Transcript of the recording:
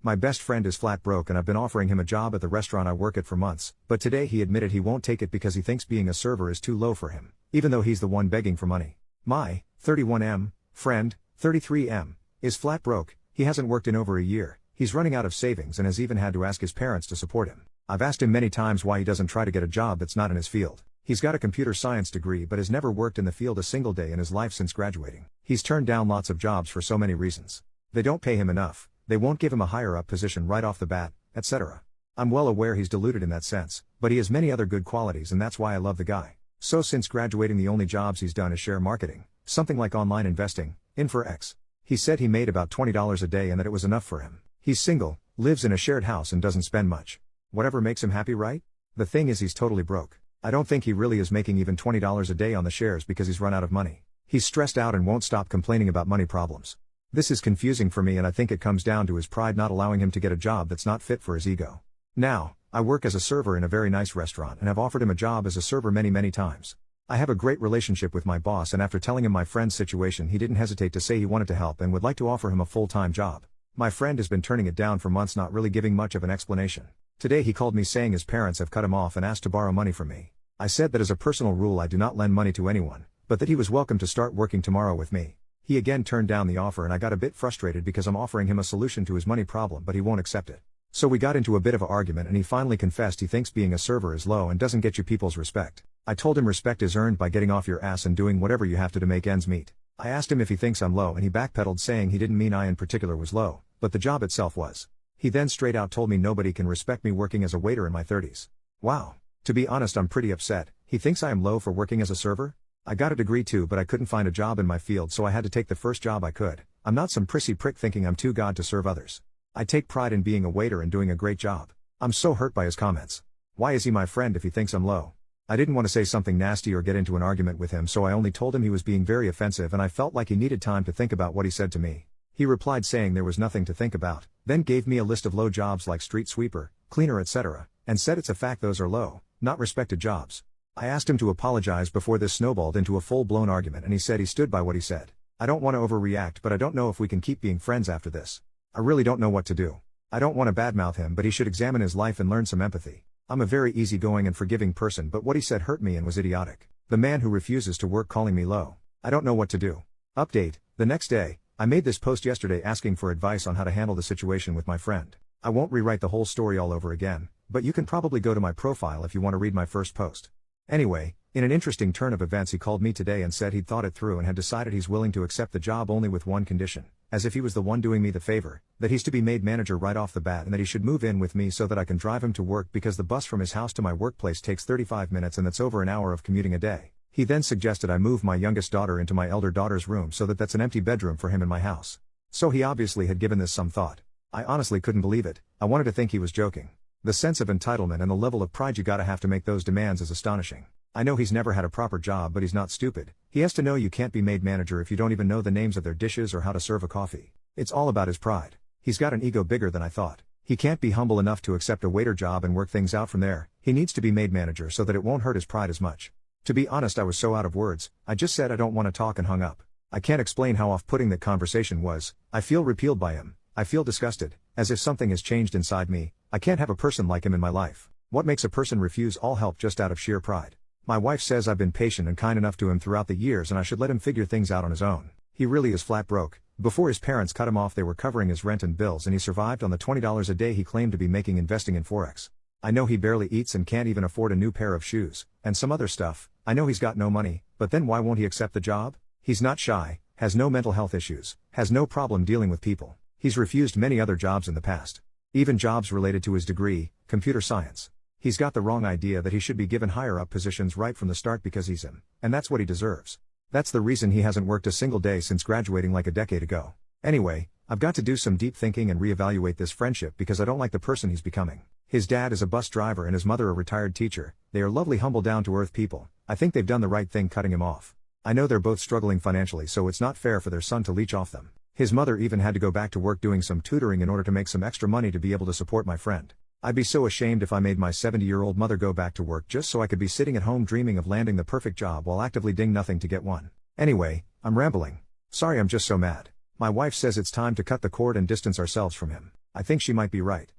My best friend is flat broke and I've been offering him a job at the restaurant I work at for months, but today he admitted he won't take it because he thinks being a server is too low for him, even though he's the one begging for money. My 31M friend, 33M, is flat broke. He hasn't worked in over a year, he's running out of savings and has even had to ask his parents to support him. I've asked him many times why he doesn't try to get a job that's not in his field. He's got a computer science degree but has never worked in the field a single day in his life since graduating. He's turned down lots of jobs for so many reasons. They don't pay him enough, they won't give him a higher up position right off the bat, etc. I'm well aware he's deluded in that sense, but he has many other good qualities and that's why I love the guy. So since graduating the only jobs he's done is share marketing, something like online investing, InfoX. He said he made about $20 a day and that it was enough for him. He's single, lives in a shared house and doesn't spend much. Whatever makes him happy, right? The thing is he's totally broke. I don't think he really is making even $20 a day on the shares because he's run out of money. He's stressed out and won't stop complaining about money problems. This is confusing for me and I think it comes down to his pride not allowing him to get a job that's not fit for his ego. Now, I work as a server in a very nice restaurant and have offered him a job as a server many times. I have a great relationship with my boss and after telling him my friend's situation he didn't hesitate to say he wanted to help and would like to offer him a full-time job. My friend has been turning it down for months, not really giving much of an explanation. Today he called me saying his parents have cut him off and asked to borrow money from me. I said that as a personal rule I do not lend money to anyone, but that he was welcome to start working tomorrow with me. He again turned down the offer and I got a bit frustrated because I'm offering him a solution to his money problem but he won't accept it. So we got into a bit of an argument and he finally confessed he thinks being a server is low and doesn't get you people's respect. I told him respect is earned by getting off your ass and doing whatever you have to make ends meet. I asked him if he thinks I'm low and he backpedaled saying he didn't mean I in particular was low, but the job itself was. He then straight out told me nobody can respect me working as a waiter in my 30s. Wow. To be honest, I'm pretty upset. He thinks I am low for working as a server? I got a degree too but I couldn't find a job in my field so I had to take the first job I could. I'm not some prissy prick thinking I'm too god to serve others. I take pride in being a waiter and doing a great job. I'm so hurt by his comments. Why is he my friend if he thinks I'm low? I didn't want to say something nasty or get into an argument with him so I only told him he was being very offensive and I felt like he needed time to think about what he said to me. He replied saying there was nothing to think about, then gave me a list of low jobs like street sweeper, cleaner etc., and said it's a fact those are low, not respected jobs. I asked him to apologize before this snowballed into a full-blown argument and he said he stood by what he said. I don't want to overreact but I don't know if we can keep being friends after this. I really don't know what to do. I don't want to badmouth him but he should examine his life and learn some empathy. I'm a very easygoing and forgiving person but what he said hurt me and was idiotic. The man who refuses to work calling me low. I don't know what to do. Update, the next day, I made this post yesterday asking for advice on how to handle the situation with my friend. I won't rewrite the whole story all over again, but you can probably go to my profile if you want to read my first post. Anyway, in an interesting turn of events he called me today and said he'd thought it through and had decided he's willing to accept the job only with one condition, as if he was the one doing me the favor, that he's to be made manager right off the bat and that he should move in with me so that I can drive him to work because the bus from his house to my workplace takes 35 minutes and that's over an hour of commuting a day. He then suggested I move my youngest daughter into my elder daughter's room so that that's an empty bedroom for him in my house. So he obviously had given this some thought. I honestly couldn't believe it. I wanted to think he was joking. The sense of entitlement and the level of pride you gotta have to make those demands is astonishing. I know he's never had a proper job but he's not stupid. He has to know you can't be made manager if you don't even know the names of their dishes or how to serve a coffee. It's all about his pride. He's got an ego bigger than I thought. He can't be humble enough to accept a waiter job and work things out from there. He needs to be made manager so that it won't hurt his pride as much. To be honest, I was so out of words, I just said I don't want to talk and hung up. I can't explain how off-putting that conversation was. I feel repelled by him. I feel disgusted, as if something has changed inside me. I can't have a person like him in my life. What makes a person refuse all help just out of sheer pride? My wife says I've been patient and kind enough to him throughout the years and I should let him figure things out on his own. He really is flat broke. Before his parents cut him off they were covering his rent and bills and he survived on the $20 a day he claimed to be making investing in Forex. I know he barely eats and can't even afford a new pair of shoes, and some other stuff. I know he's got no money, but then why won't he accept the job? He's not shy, has no mental health issues, has no problem dealing with people. He's refused many other jobs in the past. Even jobs related to his degree, computer science. He's got the wrong idea that he should be given higher up positions right from the start because he's him, and that's what he deserves. That's the reason he hasn't worked a single day since graduating like a decade ago. Anyway, I've got to do some deep thinking and reevaluate this friendship because I don't like the person he's becoming. His dad is a bus driver and his mother a retired teacher. They are lovely, humble, down-to-earth people. I think they've done the right thing cutting him off. I know they're both struggling financially so it's not fair for their son to leech off them. His mother even had to go back to work doing some tutoring in order to make some extra money to be able to support my friend. I'd be so ashamed if I made my 70-year-old mother go back to work just so I could be sitting at home dreaming of landing the perfect job while actively doing nothing to get one. Anyway, I'm rambling. Sorry, I'm just so mad. My wife says it's time to cut the cord and distance ourselves from him. I think she might be right.